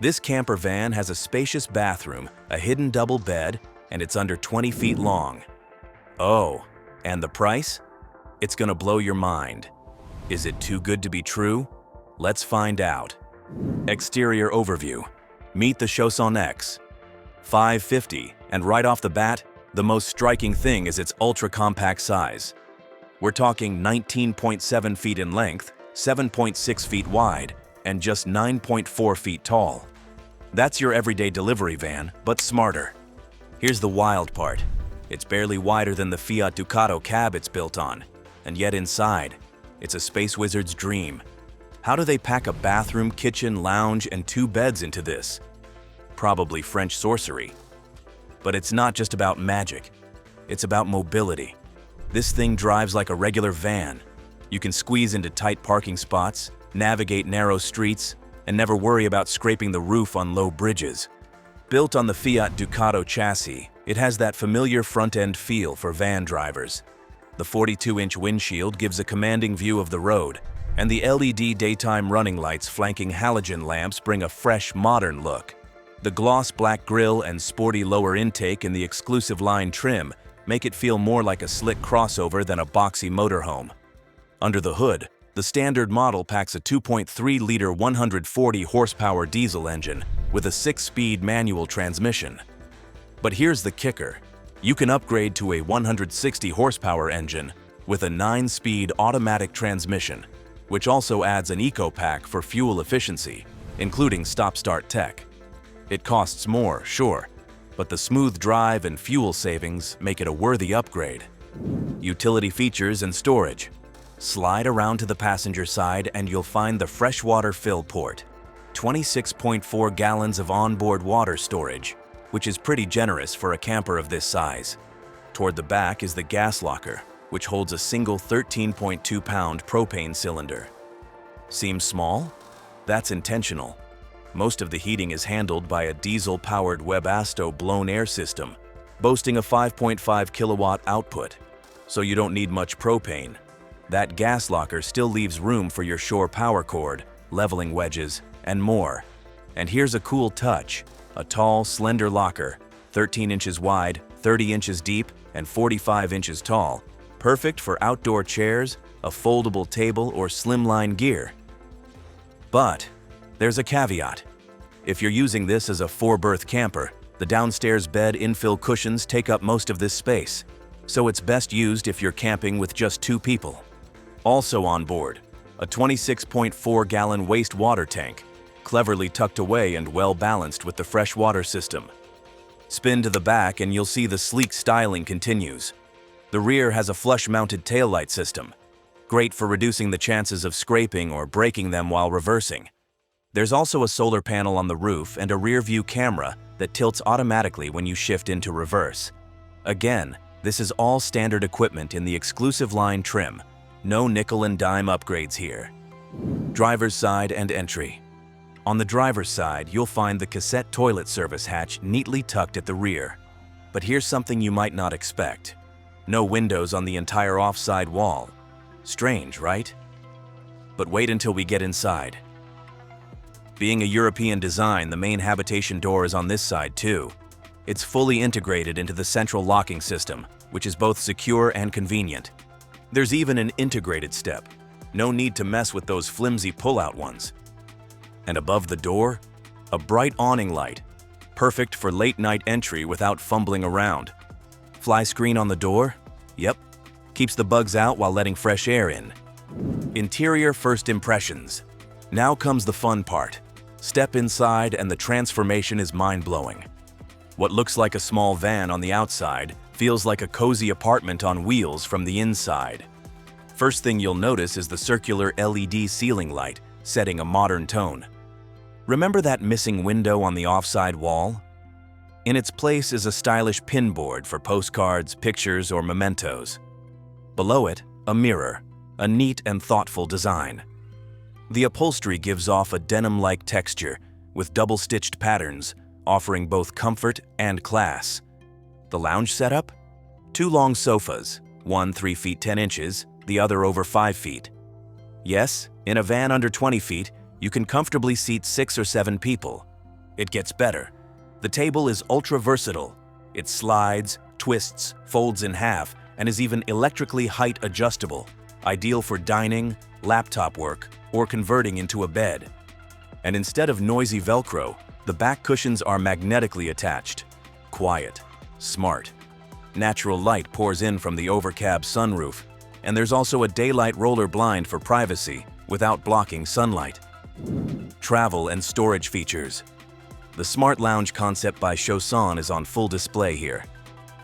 This camper van has a spacious bathroom, a hidden double bed, and it's under 20 feet long. Oh, and the price? It's gonna blow your mind. Is it too good to be true? Let's find out. Exterior overview. Meet the Chausson X. 550, and right off the bat, the most striking thing is its ultra-compact size. We're talking 19.7 feet in length, 7.6 feet wide, and just 9.4 feet tall. That's your everyday delivery van, but smarter. Here's the wild part. It's barely wider than the Fiat Ducato cab it's built on, and yet inside, it's a space wizard's dream. How do they pack a bathroom, kitchen, lounge, and 2 beds into this? Probably French sorcery. But it's not just about magic. It's about mobility. This thing drives like a regular van. You can squeeze into tight parking spots, navigate narrow streets, and never worry about scraping the roof on low bridges. Built on the Fiat Ducato chassis, it has that familiar front-end feel for van drivers. The 42-inch windshield gives a commanding view of the road, and the LED daytime running lights flanking halogen lamps bring a fresh, modern look. The gloss black grille and sporty lower intake in the exclusive line trim make it feel more like a slick crossover than a boxy motorhome. Under the hood, the standard model packs a 2.3-liter 140-horsepower diesel engine with a 6-speed manual transmission. But here's the kicker. You can upgrade to a 160-horsepower engine with a 9-speed automatic transmission, which also adds an eco-pack for fuel efficiency, including stop-start tech. It costs more, sure, but the smooth drive and fuel savings make it a worthy upgrade. Utility features and storage. Slide around to the passenger side and you'll find the freshwater fill port. 26.4 gallons of onboard water storage, which is pretty generous for a camper of this size. Toward the back is the gas locker, which holds a single 13.2-pound propane cylinder. Seems small? That's intentional. Most of the heating is handled by a diesel-powered Webasto blown air system, boasting a 5.5 kilowatt output, so you don't need much propane. That gas locker still leaves room for your shore power cord, leveling wedges, and more. And here's a cool touch, a tall, slender locker, 13 inches wide, 30 inches deep, and 45 inches tall, perfect for outdoor chairs, a foldable table, or slimline gear. But there's a caveat. If you're using this as a 4-berth camper, the downstairs bed infill cushions take up most of this space, so it's best used if you're camping with just 2 people. Also on board, a 26.4-gallon wastewater tank, cleverly tucked away and well-balanced with the fresh water system. Spin to the back and you'll see the sleek styling continues. The rear has a flush-mounted taillight system, great for reducing the chances of scraping or breaking them while reversing. There's also a solar panel on the roof and a rear-view camera that tilts automatically when you shift into reverse. Again, this is all standard equipment in the exclusive line trim. No nickel and dime upgrades here. Driver's side and entry. On the driver's side, you'll find the cassette toilet service hatch neatly tucked at the rear. But here's something you might not expect. No windows on the entire offside wall. Strange, right? But wait until we get inside. Being a European design, the main habitation door is on this side too. It's fully integrated into the central locking system, which is both secure and convenient. There's even an integrated step. No need to mess with those flimsy pull-out ones. And above the door, a bright awning light, perfect for late-night entry without fumbling around. Fly screen on the door? Yep. Keeps the bugs out while letting fresh air in. Interior first impressions. Now comes the fun part. Step inside and the transformation is mind-blowing. What looks like a small van on the outside feels like a cozy apartment on wheels from the inside. First thing you'll notice is the circular LED ceiling light, setting a modern tone. Remember that missing window on the offside wall? In its place is a stylish pin board for postcards, pictures, or mementos. Below it, a mirror, a neat and thoughtful design. The upholstery gives off a denim-like texture with double-stitched patterns, offering both comfort and class. The lounge setup? 2 long sofas, one 3 feet 10 inches, the other over 5 feet. Yes, in a van under 20 feet, you can comfortably seat 6 or 7 people. It gets better. The table is ultra versatile. It slides, twists, folds in half, and is even electrically height adjustable, ideal for dining, laptop work, or converting into a bed. And instead of noisy Velcro, the back cushions are magnetically attached. Quiet, smart. Natural light pours in from the overcab sunroof, and there's also a daylight roller blind for privacy without blocking sunlight. Travel and storage features. The Smart Lounge concept by Chausson is on full display here.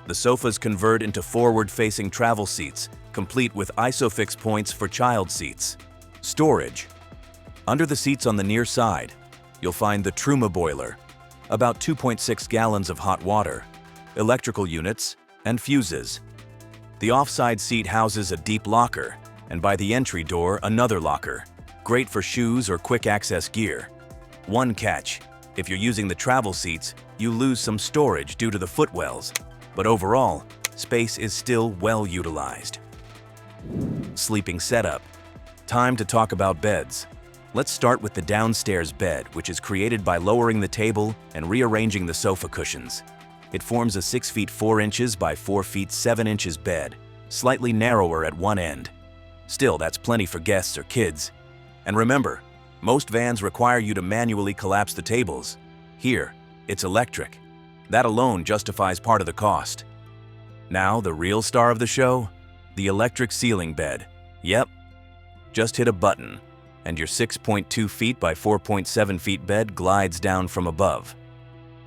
The sofas convert into forward-facing travel seats, complete with ISOFIX points for child seats. Storage. Under the seats on the near side, you'll find the Truma boiler, about 2.6 gallons of hot water, electrical units, and fuses. The offside seat houses a deep locker, and by the entry door, another locker, great for shoes or quick access gear. One catch: if you're using the travel seats, you lose some storage due to the footwells, but overall, space is still well utilized. Sleeping setup. Time to talk about beds. Let's start with the downstairs bed, which is created by lowering the table and rearranging the sofa cushions. It forms a 6 feet 4 inches by 4 feet 7 inches bed, slightly narrower at one end. Still, that's plenty for guests or kids. And remember, most vans require you to manually collapse the tables. Here, it's electric. That alone justifies part of the cost. Now, the real star of the show? The electric ceiling bed. Yep. Just hit a button, and your 6.2 feet by 4.7 feet bed glides down from above.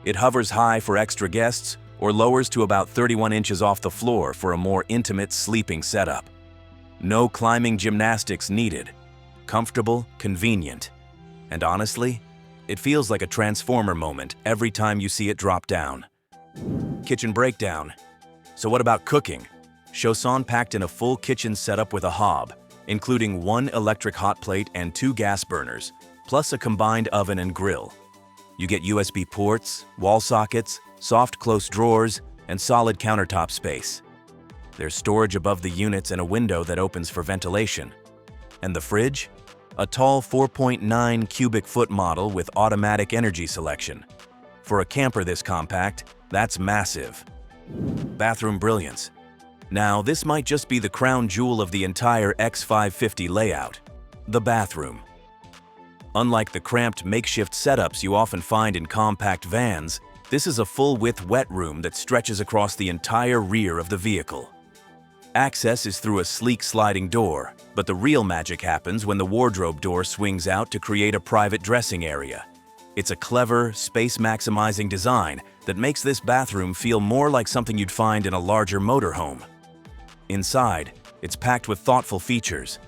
It hovers high for extra guests or lowers to about 31 inches off the floor for a more intimate sleeping setup. No climbing gymnastics needed. Comfortable, convenient. And honestly, it feels like a transformer moment every time you see it drop down. Kitchen breakdown. So what about cooking? Chausson packed in a full kitchen setup with a hob, including 1 electric hot plate and 2 gas burners, plus a combined oven and grill. You get USB ports, wall sockets, soft close drawers, and solid countertop space. There's storage above the units and a window that opens for ventilation. And the fridge? A tall 4.9 cubic foot model with automatic energy selection. For a camper this compact, that's massive. Bathroom brilliance. Now, this might just be the crown jewel of the entire X550 layout: the bathroom. Unlike the cramped makeshift setups you often find in compact vans, this is a full-width wet room that stretches across the entire rear of the vehicle. Access is through a sleek sliding door, but the real magic happens when the wardrobe door swings out to create a private dressing area. It's a clever, space-maximizing design that makes this bathroom feel more like something you'd find in a larger motorhome. Inside, it's packed with thoughtful features: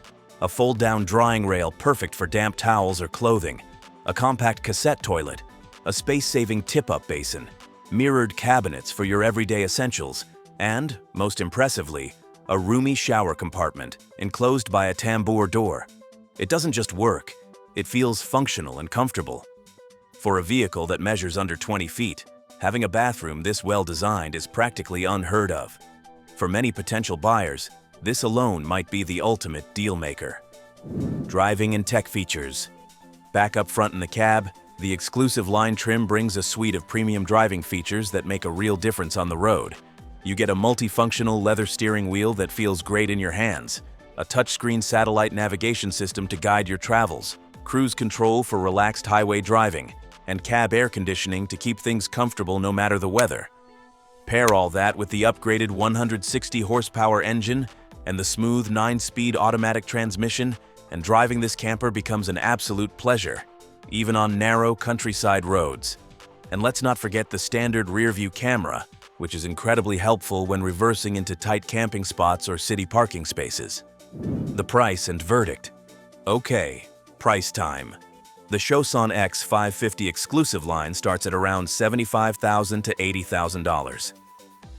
a fold-down drying rail perfect for damp towels or clothing, a compact cassette toilet, a space-saving tip-up basin, mirrored cabinets for your everyday essentials, and, most impressively, a roomy shower compartment enclosed by a tambour door. It doesn't just work, it feels functional and comfortable. For a vehicle that measures under 20 feet, having a bathroom this well-designed is practically unheard of. For many potential buyers, this alone might be the ultimate deal-maker. Driving and tech features. Back up front in the cab, the exclusive line trim brings a suite of premium driving features that make a real difference on the road. You get a multifunctional leather steering wheel that feels great in your hands, a touchscreen satellite navigation system to guide your travels, cruise control for relaxed highway driving, and cab air conditioning to keep things comfortable no matter the weather. Pair all that with the upgraded 160 horsepower engine and the smooth 9-speed automatic transmission, and driving this camper becomes an absolute pleasure, even on narrow countryside roads. And let's not forget the standard rear-view camera, which is incredibly helpful when reversing into tight camping spots or city parking spaces. The price and verdict. Okay, price time. The Chausson X550 exclusive line starts at around $75,000 to $80,000.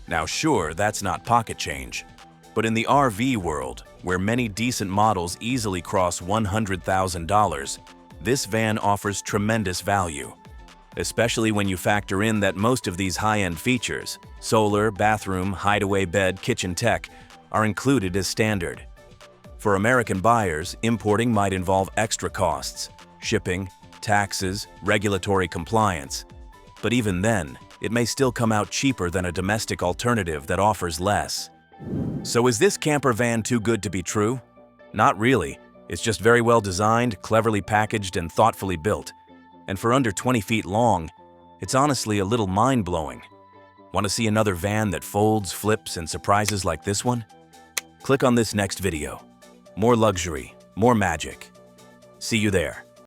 Now sure, that's not pocket change, but in the RV world, where many decent models easily cross $100,000, this van offers tremendous value. Especially when you factor in that most of these high-end features, solar, bathroom, hideaway bed, kitchen tech, are included as standard. For American buyers, importing might involve extra costs: shipping, taxes, regulatory compliance. But even then, it may still come out cheaper than a domestic alternative that offers less. So is this camper van too good to be true? Not really. It's just very well designed, cleverly packaged, and thoughtfully built. And for under 20 feet long, it's honestly a little mind-blowing. Want to see another van that folds, flips, and surprises like this one? Click on this next video. More luxury, more magic. See you there.